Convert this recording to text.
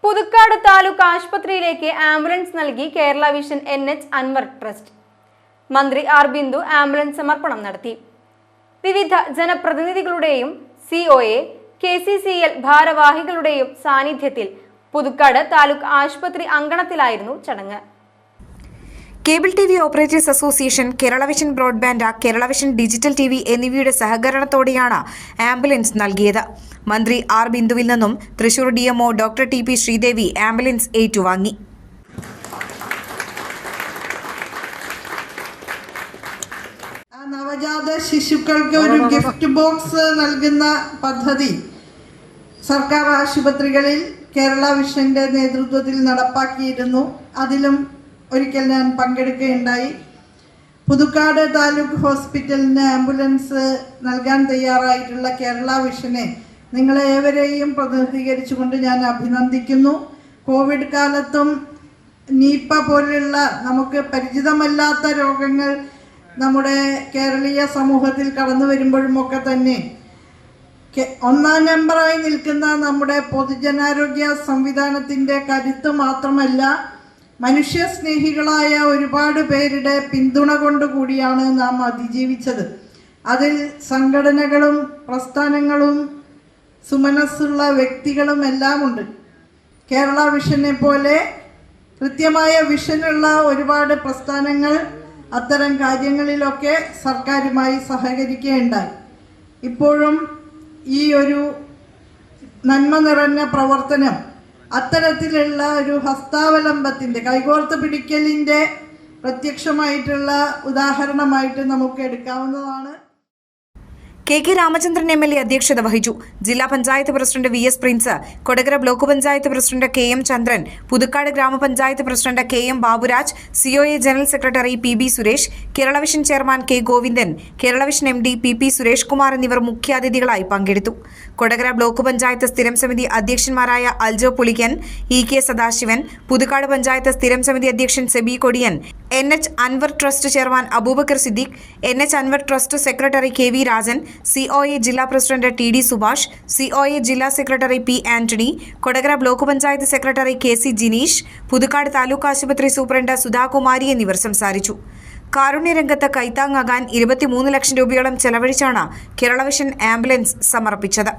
പുതുക്കാട് താലൂക്ക് ആശുപത്രിയിലേക്ക് ആംബുലൻസ് നൽകി Kerala vision NH Anwar trust. മന്ത്രി ആർ ബിന്ദു ആംബുലൻസ് സമർപ്പണം നടത്തി. വിവിധ ജനപ്രതിനിധികളുടെയും COA, KCCL ഭാരവാഹികളുടെയും സാന്നിധ്യത്തിൽ പുതുക്കാട് താലൂക്ക് ആശുപത്രി അങ്കണത്തിലായിരുന്നു ചടങ്ങ്. Cable TV operators association, Kerala vision broadband, Kerala vision digital TV എന്നിവയുടെ സഹകരണത്തോടെയാണ് ആംബുലൻസ് നൽകിയത്. മന്ത്രി ആർ ബിന്ദുവിൽ നിന്നും Thrissur DMO doctor TP Sreedevi ambulance ഏറ്റുവാങ്ങി. നവജാത ശിശുക്കൾക്ക് ഒരു ഗിഫ്റ്റ് ബോക്സ് നൽകുന്ന പദ്ധതി സർക്കാർ ആശുപത്രികളിൽ കേരള വിഷന്റെ നേതൃത്വത്തിൽ നടപ്പാക്കിയിരുന്നു. അതിലും ഒരിക്കൽ ഞാൻ പങ്കെടുക്കുകയുണ്ടായി. പുതുക്കാട് താലൂക്ക് ഹോസ്പിറ്റലിന് ആംബുലൻസ് നൽകാൻ തയ്യാറായിട്ടുള്ള കേരള വിഷനെ നിങ്ങളെ ഏവരെയും പ്രതിനിധീകരിച്ചുകൊണ്ട് ഞാൻ അഭിനന്ദിക്കുന്നു. കോവിഡ് കാലത്തും നിപ പോലുള്ള നമുക്ക് പരിചിതമല്ലാത്ത രോഗങ്ങൾ നമ്മുടെ കേരളീയ സമൂഹത്തിൽ കടന്നു വരുമ്പോഴുമൊക്കെ തന്നെ ഒന്നാം നമ്പറായി നിൽക്കുന്ന നമ്മുടെ പൊതുജനാരോഗ്യ സംവിധാനത്തിൻ്റെ കരുത്ത് മാത്രമല്ല, മനുഷ്യസ്നേഹികളായ ഒരുപാട് പേരുടെ പിന്തുണ കൊണ്ടുകൂടിയാണ് നാം അതിജീവിച്ചത്. അതിൽ സംഘടനകളും പ്രസ്ഥാനങ്ങളും സുമനസ്സുള്ള വ്യക്തികളും എല്ലാം ഉണ്ട്. കേരള വിഷനെ പോലെ കൃത്യമായ വിഷനുള്ള ഒരുപാട് പ്രസ്ഥാനങ്ങൾ അത്തരം കാര്യങ്ങളിലൊക്കെ സർക്കാരുമായി സഹകരിക്കുകയുണ്ടായി. ഇപ്പോഴും ഈ ഒരു നന്മ നിറഞ്ഞ പ്രവർത്തനം അത്തരത്തിലുള്ള ഒരു ഹസ്താവലംബത്തിൻ്റെ, കൈകോർത്ത് പിടിക്കലിൻ്റെ പ്രത്യക്ഷമായിട്ടുള്ള ഉദാഹരണമായിട്ട് നമുക്ക് എടുക്കാവുന്നതാണ്. KK രാമചന്ദ്രൻ MLA അധ്യക്ഷത വഹിച്ചു. ജില്ലാ panchayat president VS Prince, Kodakara block panchayat president KM ചന്ദ്രൻ, പുതുക്കാട് ഗ്രാമപഞ്ചായത്ത് president KM Baburaj, COA general secretary PB Suresh, Kerala vision chairman K Govindan, Kerala vision MD PP Suresh Kumar എന്നിവർ മുഖ്യാതിഥികളായി പങ്കെടുത്തു. കൊടകര ബ്ലോക്ക് പഞ്ചായത്ത് സ്ഥിരം സമിതി അധ്യക്ഷന്മാരായ അൽജോ പുളിക്കൻ, EK സദാശിവൻ, പുതുക്കാട് പഞ്ചായത്ത് സ്ഥിരം സമിതി അധ്യക്ഷൻ Seby Kodiyan, NH Anwar trust chairman Abubakar Siddique, NH Anwar trust secretary KV Rajan, COA ജില്ലാ പ്രസിഡന്റ് TD സുഭാഷ്, COA ജില്ലാ secretary P Antony, Kodakara block panchayat secretary KC Jineesh, Puthukkad taluk ആശുപത്രി സൂപ്രണ്ട് സുധാകുമാരി എന്നിവർ സംസാരിച്ചു. കാരുണ്യരംഗത്ത് കൈത്താങ്ങാകാൻ 23 ലക്ഷം രൂപയോളം ചെലവഴിച്ചാണ് കേരള വിഷൻ ആംബുലൻസ് സമർപ്പിച്ചത്.